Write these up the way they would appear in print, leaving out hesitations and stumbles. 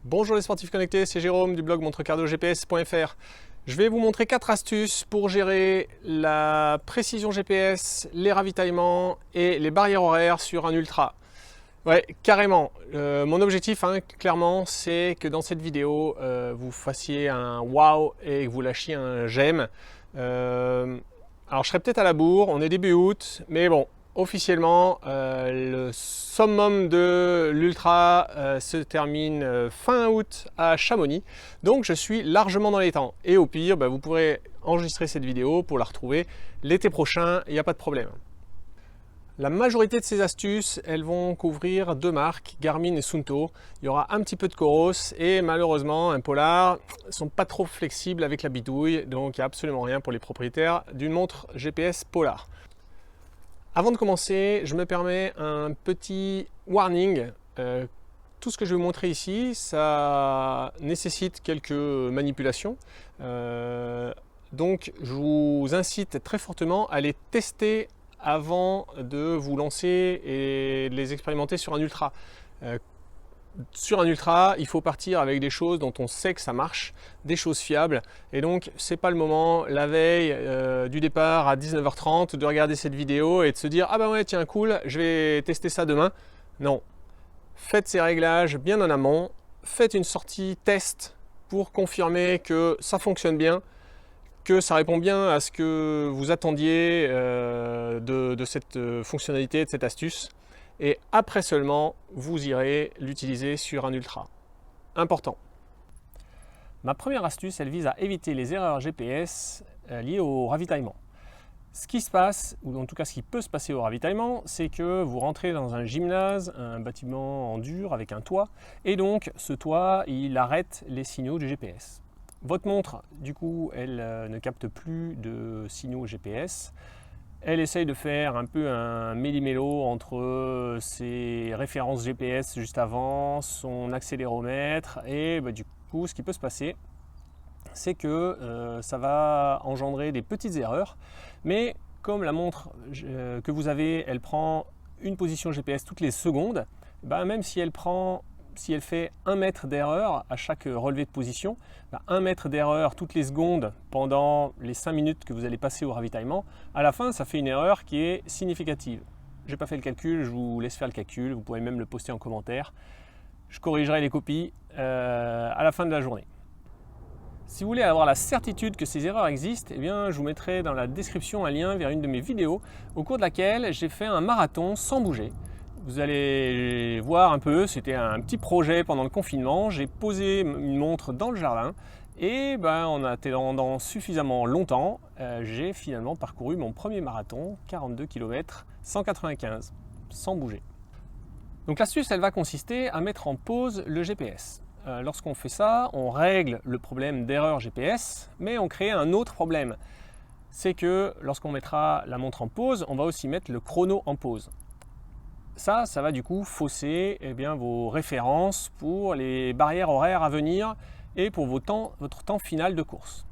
Bonjour les sportifs connectés, c'est Jérôme du blog montrecardogps.fr. Je vais vous montrer 4 astuces pour gérer la précision GPS, les ravitaillements et les barrières horaires sur un ultra. Ouais, carrément. Mon objectif, clairement, c'est que dans cette vidéo, vous fassiez un wow et que vous lâchiez un j'aime. Alors, je serai peut-être à la bourre, on est début août, mais bon, officiellement, le summum de l'ultra se termine fin août à Chamonix. Donc, je suis largement dans les temps. Et au pire, vous pourrez enregistrer cette vidéo pour la retrouver l'été prochain, il n'y a pas de problème. La majorité de ces astuces, elles vont couvrir deux marques, Garmin et Suunto. Il y aura un petit peu de Coros et malheureusement, un Polar ne sont pas trop flexibles avec la bidouille, donc il n'y a absolument rien pour les propriétaires d'une montre GPS Polar. Avant de commencer, je me permets un petit warning. Tout ce que je vais vous montrer ici, ça nécessite quelques manipulations. Donc je vous incite très fortement à les tester avant de vous lancer et de les expérimenter sur un ultra. Sur un ultra, il faut partir avec des choses dont on sait que ça marche, des choses fiables. Et donc, c'est pas le moment, la veille du départ à 19h30, de regarder cette vidéo et de se dire « Ah bah ouais, tiens, cool, je vais tester ça demain. » Non. Faites ces réglages bien en amont. Faites une sortie test pour confirmer que ça fonctionne bien, que ça répond bien à ce que vous attendiez de cette fonctionnalité, de cette astuce. Et après seulement, vous irez l'utiliser sur un ultra. Important. Ma première astuce, elle vise à éviter les erreurs GPS liées au ravitaillement. Ce qui se passe, ou en tout cas ce qui peut se passer au ravitaillement, c'est que vous rentrez dans un gymnase, un bâtiment en dur avec un toit, et donc ce toit, il arrête les signaux du GPS. Votre montre, du coup, elle ne capte plus de signaux GPS. Elle essaye de faire un peu un méli-mélo entre ses références GPS juste avant, son accéléromètre, et du coup, ce qui peut se passer, c'est que ça va engendrer des petites erreurs, mais comme la montre que vous avez, elle prend une position GPS toutes les secondes, même si elle fait 1 mètre d'erreur à chaque relevé de position, 1 mètre d'erreur toutes les secondes pendant les 5 minutes que vous allez passer au ravitaillement, à la fin, ça fait une erreur qui est significative. Je n'ai pas fait le calcul, je vous laisse faire le calcul, vous pouvez même le poster en commentaire. Je corrigerai les copies à la fin de la journée. Si vous voulez avoir la certitude que ces erreurs existent, je vous mettrai dans la description un lien vers une de mes vidéos au cours de laquelle j'ai fait un marathon sans bouger. Vous allez voir un peu, c'était un petit projet pendant le confinement. J'ai posé une montre dans le jardin et en attendant suffisamment longtemps, j'ai finalement parcouru mon premier marathon, 42 km 195, sans bouger. Donc l'astuce, elle va consister à mettre en pause le GPS. Lorsqu'on fait ça, on règle le problème d'erreur GPS, mais on crée un autre problème. C'est que lorsqu'on mettra la montre en pause, on va aussi mettre le chrono en pause. Ça va du coup fausser vos références pour les barrières horaires à venir et pour votre temps final de course.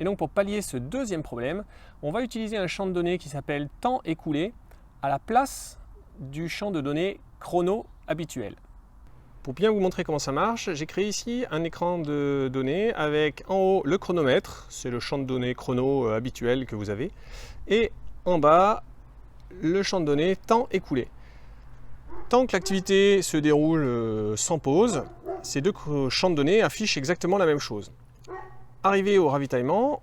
Et donc pour pallier ce deuxième problème, on va utiliser un champ de données qui s'appelle temps écoulé à la place du champ de données chrono habituel. Pour bien vous montrer comment ça marche, j'ai créé ici un écran de données avec en haut le chronomètre, c'est le champ de données chrono habituel que vous avez, et en bas le champ de données temps écoulé. Tant que l'activité se déroule sans pause, ces deux champs de données affichent exactement la même chose. Arrivé au ravitaillement,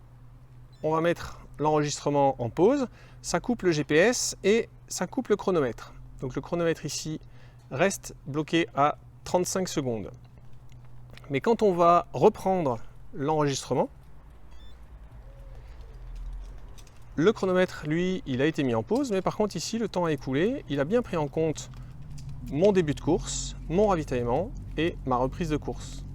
on va mettre l'enregistrement en pause, ça coupe le GPS et ça coupe le chronomètre. Donc le chronomètre ici reste bloqué à 35 secondes. Mais quand on va reprendre l'enregistrement, le chronomètre, lui, il a été mis en pause, mais par contre ici, le temps a écoulé, il a bien pris en compte mon début de course, mon ravitaillement et ma reprise de course.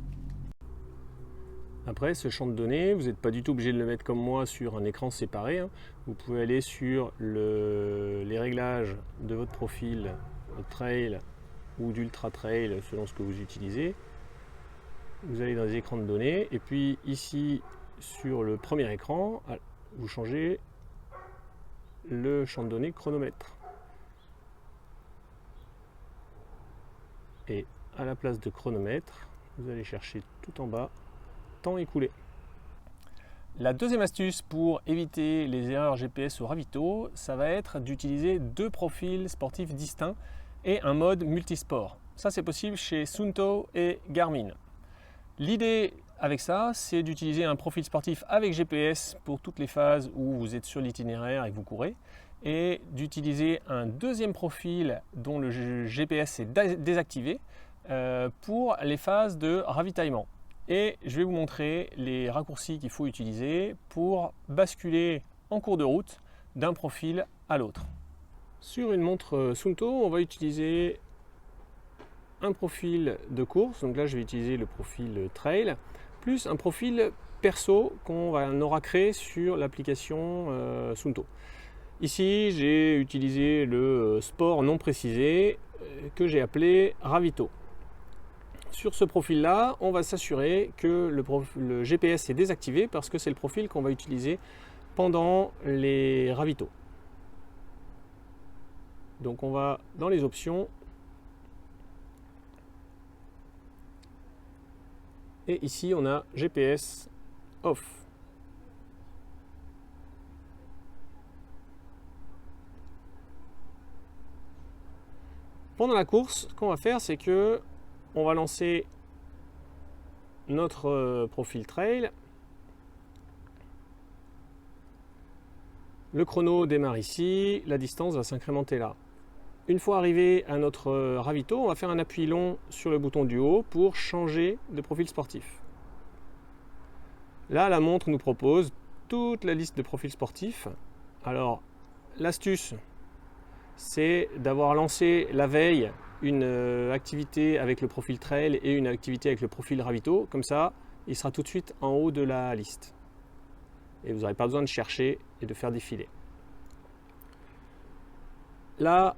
Après, ce champ de données, vous n'êtes pas du tout obligé de le mettre comme moi sur un écran séparé. Vous pouvez aller sur les réglages de votre profil trail ou d'ultra trail selon ce que vous utilisez. Vous allez dans les écrans de données et puis ici sur le premier écran, vous changez le champ de données chronomètre. Et à la place de chronomètre, vous allez chercher tout en bas, temps écoulé. La deuxième astuce pour éviter les erreurs GPS au ravito, ça va être d'utiliser deux profils sportifs distincts et un mode multisport. Ça c'est possible chez Suunto et Garmin. L'idée avec ça, c'est d'utiliser un profil sportif avec GPS pour toutes les phases où vous êtes sur l'itinéraire et que vous courez, et d'utiliser un deuxième profil dont le GPS est désactivé pour les phases de ravitaillement. Et je vais vous montrer les raccourcis qu'il faut utiliser pour basculer en cours de route d'un profil à l'autre. Sur une montre Suunto, on va utiliser un profil de course, donc là je vais utiliser le profil trail, plus un profil perso qu'on aura créé sur l'application Suunto. Ici j'ai utilisé le sport non précisé que j'ai appelé Ravito. Sur ce profil-là, on va s'assurer que le GPS est désactivé parce que c'est le profil qu'on va utiliser pendant les ravitaux. Donc on va dans les options et ici on a GPS off. Pendant la course, ce qu'on va faire, c'est que on va lancer notre profil trail. Le chrono démarre ici, la distance va s'incrémenter là. Une fois arrivé à notre ravito, on va faire un appui long sur le bouton du haut pour changer de profil sportif. Là, la montre nous propose toute la liste de profils sportifs. Alors, l'astuce, c'est d'avoir lancé la veille une activité avec le profil trail et une activité avec le profil ravito. Comme ça, il sera tout de suite en haut de la liste. Et vous n'aurez pas besoin de chercher et de faire défiler. Là,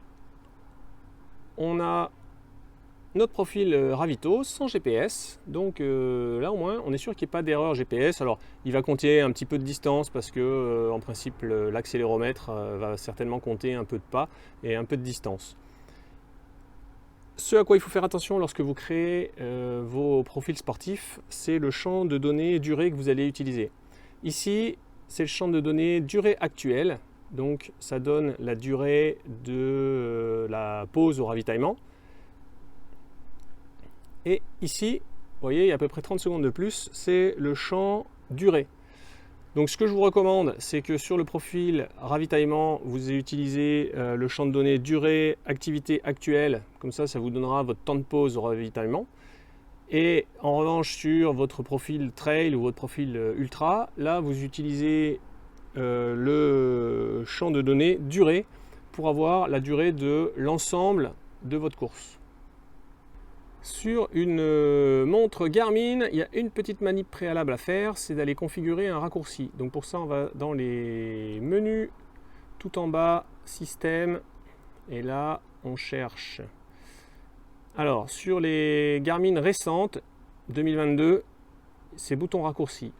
on a notre profil ravito sans GPS. Donc là, au moins, on est sûr qu'il n'y ait pas d'erreur GPS. Alors, il va compter un petit peu de distance parce que, en principe, l'accéléromètre va certainement compter un peu de pas et un peu de distance. Ce à quoi il faut faire attention lorsque vous créez vos profils sportifs, c'est le champ de données durée que vous allez utiliser. Ici, c'est le champ de données durée actuelle, donc ça donne la durée de la pause au ravitaillement. Et ici, vous voyez, il y a à peu près 30 secondes de plus, c'est le champ durée. Donc ce que je vous recommande, c'est que sur le profil ravitaillement, vous utilisez le champ de données durée, activité actuelle, comme ça, ça vous donnera votre temps de pause au ravitaillement. Et en revanche, sur votre profil trail ou votre profil ultra, là, vous utilisez le champ de données durée pour avoir la durée de l'ensemble de votre course. Sur une montre Garmin, il y a une petite manip préalable à faire, c'est d'aller configurer un raccourci. Donc pour ça, on va dans les menus, tout en bas, système, et là, on cherche. Alors, sur les Garmin récentes, 2022, c'est bouton raccourci.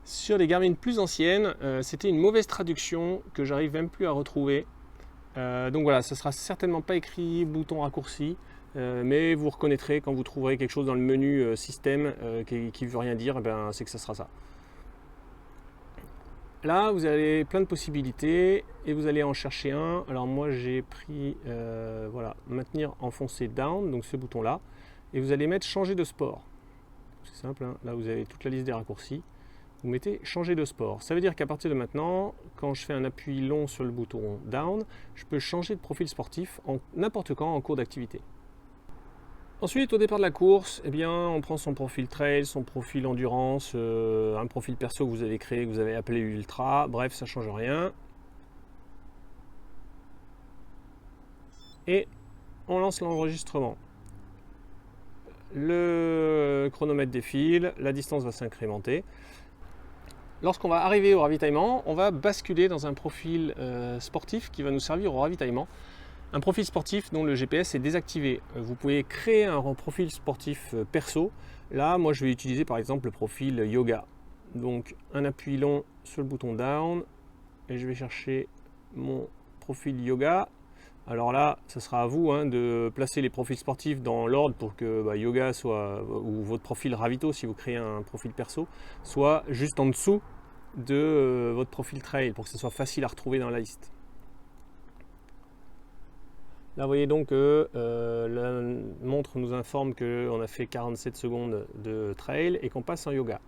Sur les Garmin plus anciennes, c'était une mauvaise traduction que j'arrive même plus à retrouver. Donc voilà, ça ne sera certainement pas écrit bouton raccourci. Mais vous reconnaîtrez quand vous trouverez quelque chose dans le menu système qui ne veut rien dire, ben, c'est que ça sera ça. Là, vous avez plein de possibilités et vous allez en chercher un. Alors moi, j'ai pris voilà, maintenir enfoncé down, donc ce bouton-là, et vous allez mettre changer de sport. C'est simple, hein. Là vous avez toute la liste des raccourcis. Vous mettez changer de sport. Ça veut dire qu'à partir de maintenant, quand je fais un appui long sur le bouton down, je peux changer de profil sportif n'importe quand en cours d'activité. Ensuite, au départ de la course, eh bien, on prend son profil trail, son profil endurance, un profil perso que vous avez créé, que vous avez appelé ultra, bref, ça ne change rien. Et on lance l'enregistrement. Le chronomètre défile, la distance va s'incrémenter. Lorsqu'on va arriver au ravitaillement, on va basculer dans un profil sportif qui va nous servir au ravitaillement. Un profil sportif dont le GPS est désactivé. Vous pouvez créer un profil sportif perso. Là, moi, je vais utiliser par exemple le profil yoga. Donc, un appui long sur le bouton down et je vais chercher mon profil yoga. Alors là, ce sera à vous de placer les profils sportifs dans l'ordre pour que yoga soit, ou votre profil ravito si vous créez un profil perso, soit juste en dessous de votre profil trail pour que ce soit facile à retrouver dans la liste. Là, vous voyez donc que la montre nous informe qu'on a fait 47 secondes de trail et qu'on passe en yoga.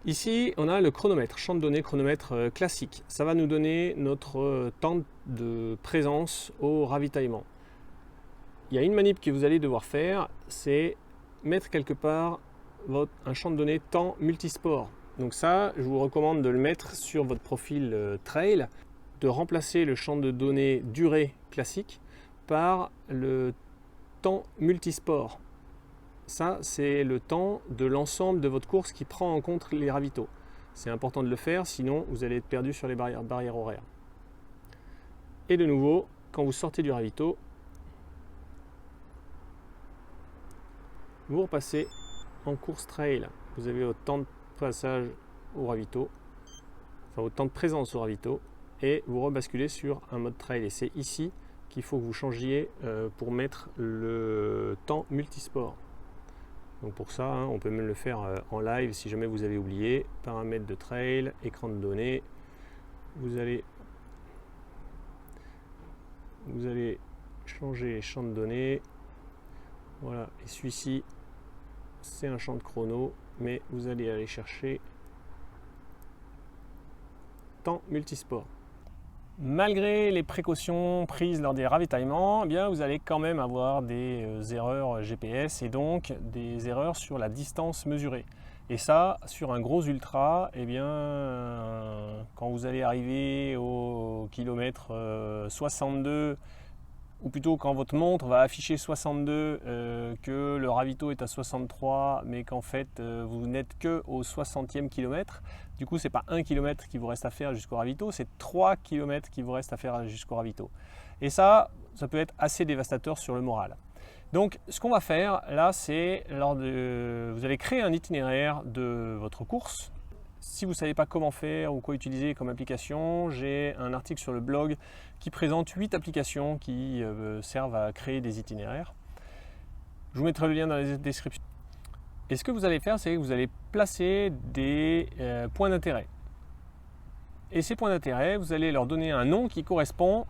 Ici, on a le chronomètre, champ de données chronomètre classique. Ça va nous donner notre temps de présence au ravitaillement. Il y a une manip que vous allez devoir faire, c'est mettre quelque part un champ de données temps multisport. Donc ça, je vous recommande de le mettre sur votre profil trail, de remplacer le champ de données durée classique par le temps multisport. Ça, c'est le temps de l'ensemble de votre course qui prend en compte les ravitaux. C'est important de le faire, sinon vous allez être perdu sur les barrières horaires. Et de nouveau, quand vous sortez du ravito, vous repassez en course trail. Vous avez votre temps de passage au ravito, enfin votre temps de présence au ravito, et vous rebasculez sur un mode trail. Et c'est ici qu'il faut que vous changiez pour mettre le temps multisport. Donc pour ça, on peut même le faire en live si jamais vous avez oublié. Paramètres de trail, écran de données. Vous allez changer champ de données. Voilà, et celui-ci, c'est un champ de chrono, mais vous allez aller chercher temps multisport. Malgré les précautions prises lors des ravitaillements, eh bien, vous allez quand même avoir des erreurs GPS et donc des erreurs sur la distance mesurée. Et ça, sur un gros ultra, eh bien, quand vous allez arriver au kilomètre 62, ou plutôt quand votre montre va afficher 62, que le ravito est à 63, mais qu'en fait vous n'êtes que au 60e kilomètre. Du coup, c'est pas 1 km qui vous reste à faire jusqu'au ravito, c'est 3 km qui vous reste à faire jusqu'au ravito. Et ça peut être assez dévastateur sur le moral. Donc, ce qu'on va faire là, c'est vous allez créer un itinéraire de votre course. Si vous ne savez pas comment faire ou quoi utiliser comme application, j'ai un article sur le blog qui présente 8 applications qui servent à créer des itinéraires. Je vous mettrai le lien dans la description. Et ce que vous allez faire, c'est que vous allez placer des points d'intérêt. Et ces points d'intérêt, vous allez leur donner un nom qui correspond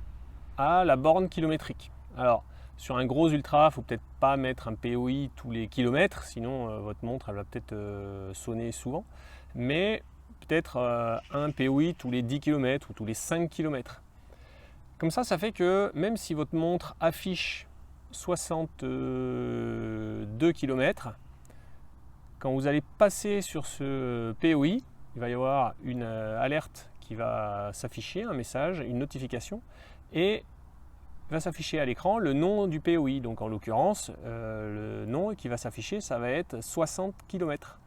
à la borne kilométrique. Alors, sur un gros ultra, il ne faut peut-être pas mettre un POI tous les kilomètres, sinon votre montre elle va peut-être sonner souvent. Mais peut-être un POI tous les 10 km ou tous les 5 km. Comme ça, ça fait que même si votre montre affiche 62 km, quand vous allez passer sur ce POI, il va y avoir une alerte qui va s'afficher, un message, une notification, et va s'afficher à l'écran le nom du POI. Donc en l'occurrence, le nom qui va s'afficher, ça va être 60 km.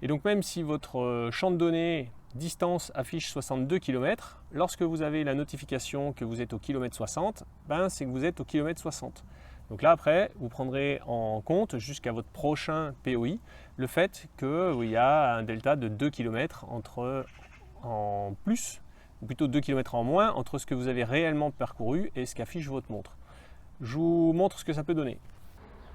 Et donc même si votre champ de données distance affiche 62 km, lorsque vous avez la notification que vous êtes au kilomètre 60, c'est que vous êtes au kilomètre 60. Donc là après, vous prendrez en compte jusqu'à votre prochain POI le fait qu'il y a un delta de 2 km en plus, ou plutôt 2 km en moins entre ce que vous avez réellement parcouru et ce qu'affiche votre montre. Je vous montre ce que ça peut donner.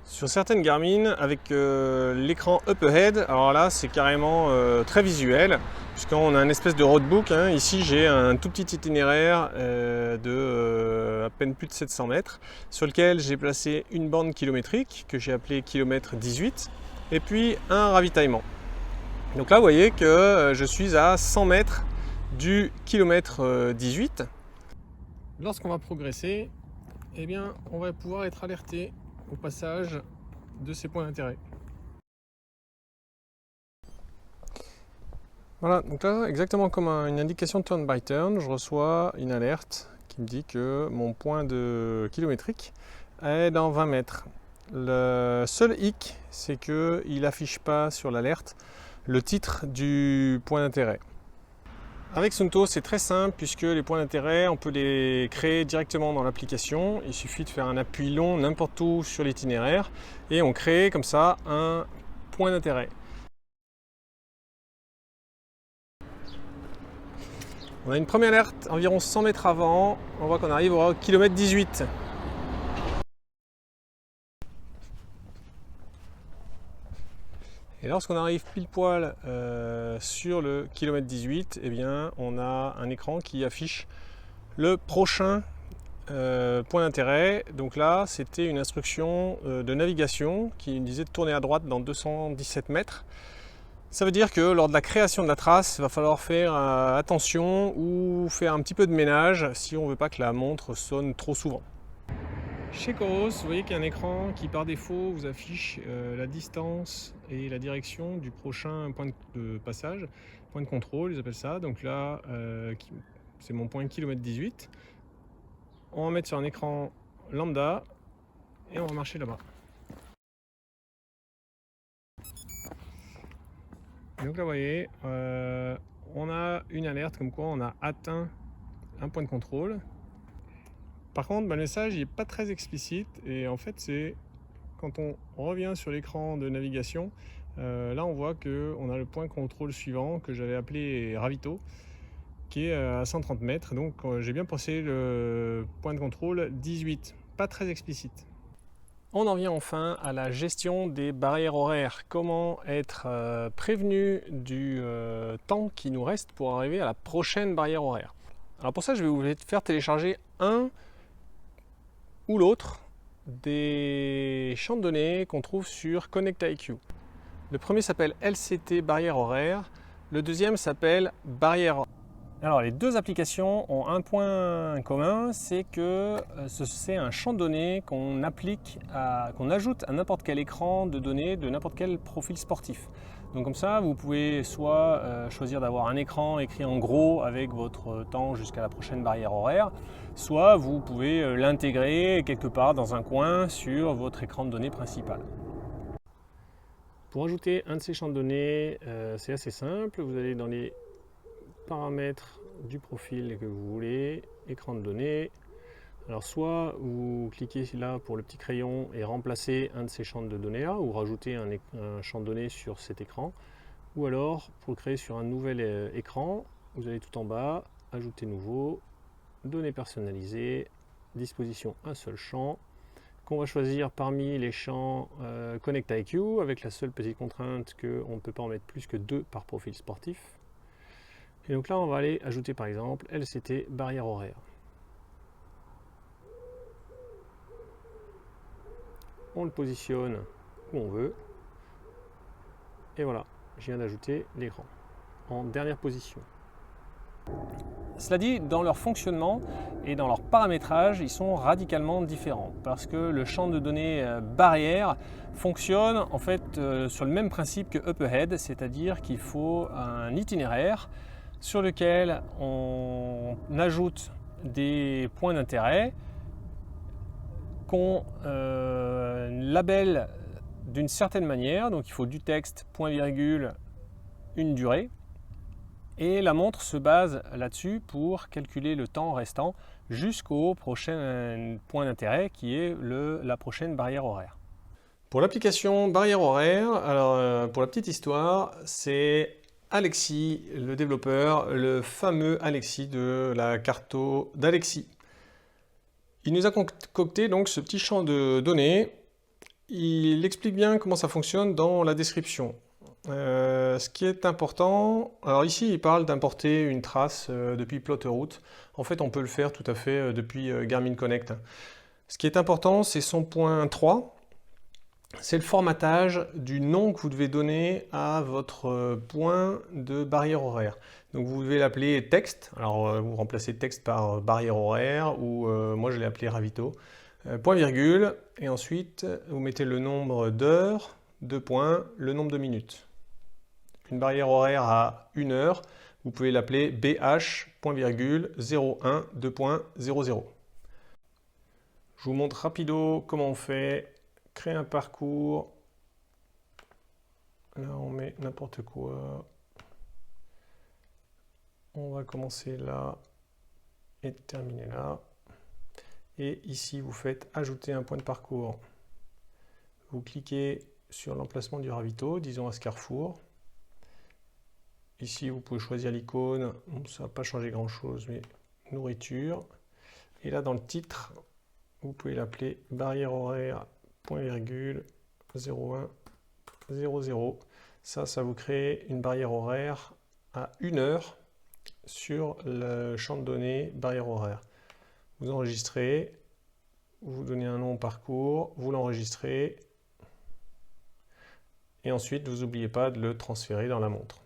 Sur certaines Garmin, avec l'écran Up Ahead, alors là c'est carrément très visuel, puisqu'on a une espèce de roadbook. Ici j'ai un tout petit itinéraire de à peine plus de 700 mètres, sur lequel j'ai placé une borne kilométrique que j'ai appelée kilomètre 18, et puis un ravitaillement. Donc là vous voyez que je suis à 100 mètres du kilomètre 18. Lorsqu'on va progresser, eh bien, on va pouvoir être alerté au passage de ces points d'intérêt. Voilà, donc là, exactement comme une indication turn by turn, je reçois une alerte qui me dit que mon point de kilométrique est dans 20 mètres. Le seul hic, c'est qu'il n'affiche pas sur l'alerte le titre du point d'intérêt. Avec Suunto, c'est très simple puisque les points d'intérêt, on peut les créer directement dans l'application. Il suffit de faire un appui long n'importe où sur l'itinéraire et on crée comme ça un point d'intérêt. On a une première alerte environ 100 mètres avant. On voit qu'on arrive au kilomètre 18. Et lorsqu'on arrive pile poil sur le kilomètre 18, eh bien, on a un écran qui affiche le prochain point d'intérêt. Donc là, c'était une instruction de navigation qui nous disait de tourner à droite dans 217 mètres. Ça veut dire que lors de la création de la trace, il va falloir faire attention ou faire un petit peu de ménage si on ne veut pas que la montre sonne trop souvent. Chez Coros, vous voyez qu'il y a un écran qui par défaut vous affiche la distance et la direction du prochain point de passage, point de contrôle, ils appellent ça. Donc là, c'est mon point kilomètre 18. On va mettre sur un écran lambda et on va marcher là-bas. Donc là, vous voyez, on a une alerte comme quoi on a atteint un point de contrôle. Par contre, le message n'est pas très explicite et en fait, c'est quand on revient sur l'écran de navigation, là on voit qu'on a le point de contrôle suivant que j'avais appelé Ravito, qui est à 130 mètres. Donc j'ai bien pensé le point de contrôle 18, pas très explicite. On en vient enfin à la gestion des barrières horaires. Comment être prévenu du temps qui nous reste pour arriver à la prochaine barrière horaire. Alors pour ça, je vais vous faire télécharger un ou l'autre des champs de données qu'on trouve sur ConnectIQ. Le premier s'appelle LCT barrière horaire, le deuxième s'appelle barrière horaire. Alors les deux applications ont un point commun, c'est que c'est un champ de données qu'on ajoute à n'importe quel écran de données de n'importe quel profil sportif. Donc comme ça, vous pouvez soit choisir d'avoir un écran écrit en gros avec votre temps jusqu'à la prochaine barrière horaire, soit vous pouvez l'intégrer quelque part dans un coin sur votre écran de données principal. Pour ajouter un de ces champs de données, c'est assez simple. Vous allez dans les paramètres du profil que vous voulez, écran de données. Alors soit vous cliquez là pour le petit crayon et remplacer un de ces champs de données là, ou rajouter un champ de données sur cet écran, ou alors pour le créer sur un nouvel écran, vous allez tout en bas, ajouter nouveau, données personnalisées, disposition un seul champ, qu'on va choisir parmi les champs ConnectIQ, avec la seule petite contrainte qu'on ne peut pas en mettre plus que 2 par profil sportif. Et donc là, on va aller ajouter par exemple LCT barrière horaire. On le positionne où on veut. Et voilà, je viens d'ajouter l'écran en dernière position. Cela dit, dans leur fonctionnement et dans leur paramétrage, ils sont radicalement différents parce que le champ de données barrière fonctionne en fait sur le même principe que UpAhead, c'est-à-dire qu'il faut un itinéraire sur lequel on ajoute des points d'intérêt qu'on labelle d'une certaine manière. Donc il faut du texte, point virgule, une durée. Et la montre se base là-dessus pour calculer le temps restant jusqu'au prochain point d'intérêt qui est la prochaine barrière horaire. Pour l'application barrière horaire, alors pour la petite histoire, c'est Alexis, le développeur, le fameux Alexis de la carto d'Alexis. Il nous a concocté donc ce petit champ de données. Il explique bien comment ça fonctionne dans la description. Ce qui est important, alors ici il parle d'importer une trace depuis Plotterroute. En fait on peut le faire tout à fait depuis Garmin Connect. Ce qui est important c'est son point 3, c'est le formatage du nom que vous devez donner à votre point de barrière horaire. Donc vous devez l'appeler texte, alors vous remplacez texte par barrière horaire ou moi je l'ai appelé Ravito. Point virgule et ensuite vous mettez le nombre d'heures, 2 points, le nombre de minutes. Une barrière horaire à 1 heure, vous pouvez l'appeler BH.01.2.00. Je vous montre rapido comment on fait. Créer un parcours. Là, on met n'importe quoi. On va commencer là et terminer là. Et ici, vous faites ajouter un point de parcours. Vous cliquez sur l'emplacement du ravito, disons à ce carrefour. Ici, vous pouvez choisir l'icône. Bon, ça ne va pas changer grand-chose, mais nourriture. Et là, dans le titre, vous pouvez l'appeler barrière horaire, point virgule, 01, 00. Ça vous crée une barrière horaire à 1 heure sur le champ de données barrière horaire. Vous enregistrez, vous donnez un nom au parcours, vous l'enregistrez et ensuite vous n'oubliez pas de le transférer dans la montre.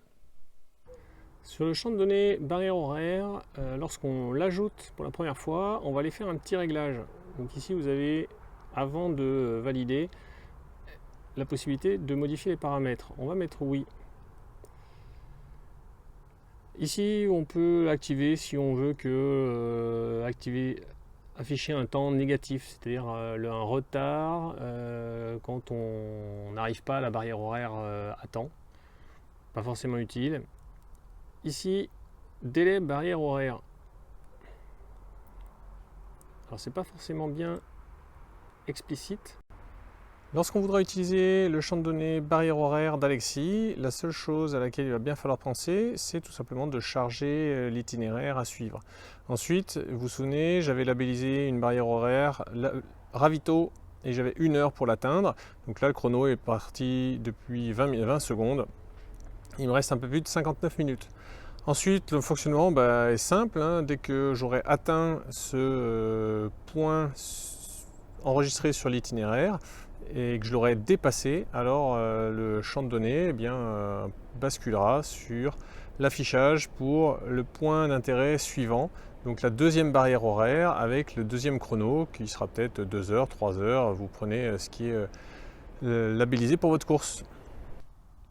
Sur le champ de données barrière horaire, lorsqu'on l'ajoute pour la première fois, on va aller faire un petit réglage. Donc ici vous avez, avant de valider, la possibilité de modifier les paramètres. On va mettre oui. Ici, on peut activer si on veut que afficher un temps négatif, c'est-à-dire un retard quand on n'arrive pas à la barrière horaire à temps. Pas forcément utile. Ici, délai barrière horaire. Alors c'est pas forcément bien explicite. Lorsqu'on voudra utiliser le champ de données barrière horaire d'Alexis, la seule chose à laquelle il va bien falloir penser, c'est tout simplement de charger l'itinéraire à suivre. Ensuite, vous vous souvenez, j'avais labellisé une barrière horaire ravito et j'avais 1 heure pour l'atteindre. Donc là, le chrono est parti depuis 20 secondes. Il me reste un peu plus de 59 minutes. Ensuite, le fonctionnement est simple. Dès que j'aurai atteint ce point enregistré sur l'itinéraire, et que je l'aurai dépassé, alors le champ de données basculera sur l'affichage pour le point d'intérêt suivant, donc la deuxième barrière horaire avec le deuxième chrono qui sera peut-être 2 heures, 3 heures, vous prenez ce qui est labellisé pour votre course.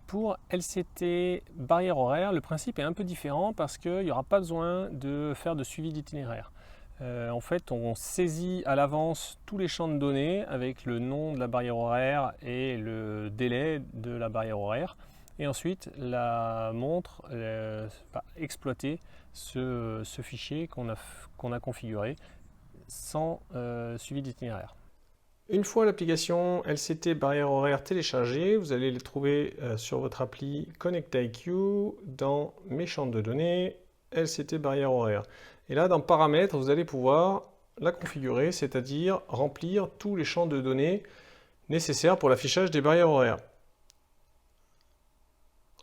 Pour LCT barrière horaire, le principe est un peu différent parce qu'il n'y aura pas besoin de faire de suivi d'itinéraire. En fait, on saisit à l'avance tous les champs de données avec le nom de la barrière horaire et le délai de la barrière horaire. Et ensuite, la montre va exploiter ce fichier qu'on a configuré sans suivi d'itinéraire. Une fois l'application LCT barrière horaire téléchargée, vous allez les trouver sur votre appli ConnectIQ dans mes champs de données LCT barrière horaire. Et là, dans Paramètres, vous allez pouvoir la configurer, c'est-à-dire remplir tous les champs de données nécessaires pour l'affichage des barrières horaires.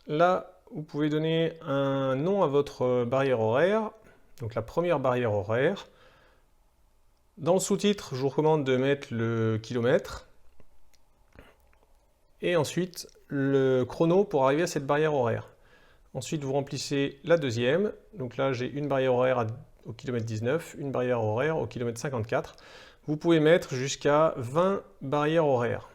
Là, vous pouvez donner un nom à votre barrière horaire, donc la première barrière horaire. Dans le sous-titre, je vous recommande de mettre le kilomètre et ensuite le chrono pour arriver à cette barrière horaire. Ensuite, vous remplissez la deuxième. Donc là, j'ai une barrière horaire au kilomètre 19, une barrière horaire au kilomètre 54. Vous pouvez mettre jusqu'à 20 barrières horaires.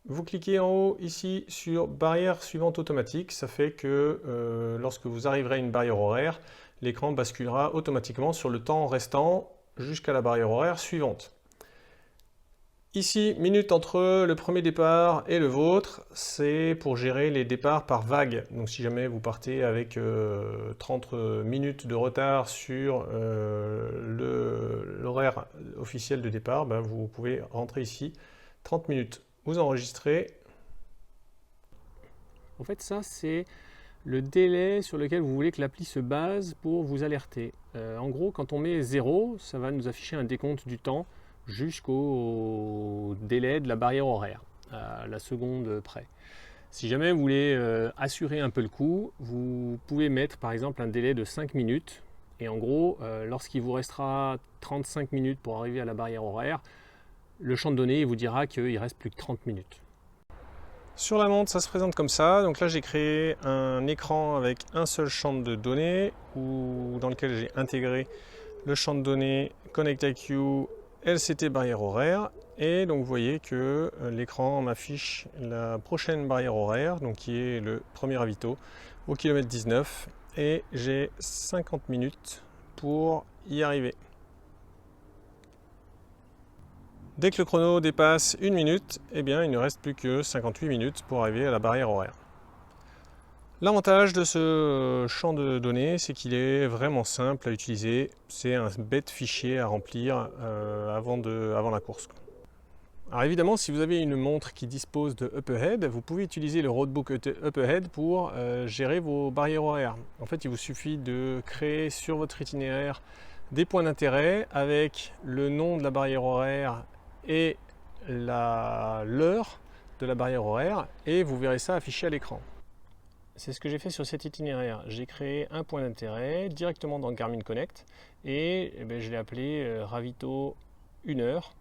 Vous cliquez en haut ici sur barrière suivante automatique. Ça fait que lorsque vous arriverez à une barrière horaire, l'écran basculera automatiquement sur le temps restant jusqu'à la barrière horaire suivante. Ici, minute entre le premier départ et le vôtre, c'est pour gérer les départs par vague. Donc si jamais vous partez avec 30 minutes de retard sur l'horaire officiel de départ, vous pouvez rentrer ici 30 minutes. Vous enregistrez. En fait, ça c'est le délai sur lequel vous voulez que l'appli se base pour vous alerter. En gros, quand on met 0, ça va nous afficher un décompte du temps jusqu'au délai de la barrière horaire, à la seconde près. Si jamais vous voulez assurer un peu le coup, vous pouvez mettre par exemple un délai de 5 minutes. Et en gros, lorsqu'il vous restera 35 minutes pour arriver à la barrière horaire, le champ de données vous dira qu'il reste plus que 30 minutes. Sur la montre, ça se présente comme ça. Donc là, j'ai créé un écran avec un seul champ de données dans lequel j'ai intégré le champ de données ConnectIQ LCT barrière horaire. Et donc vous voyez que l'écran m'affiche la prochaine barrière horaire, donc qui est le premier ravito au kilomètre 19. Et j'ai 50 minutes pour y arriver. Dès que le chrono dépasse 1 minute, il ne reste plus que 58 minutes pour arriver à la barrière horaire. L'avantage de ce champ de données, c'est qu'il est vraiment simple à utiliser. C'est un bête fichier à remplir avant la course. Alors évidemment, si vous avez une montre qui dispose de Up Ahead, vous pouvez utiliser le Roadbook Up Ahead pour gérer vos barrières horaires. En fait, il vous suffit de créer sur votre itinéraire des points d'intérêt avec le nom de la barrière horaire et l'heure de la barrière horaire, et vous verrez ça affiché à l'écran. C'est ce que j'ai fait sur cet itinéraire. J'ai créé un point d'intérêt directement dans Garmin Connect et je l'ai appelé Ravito 1 heure.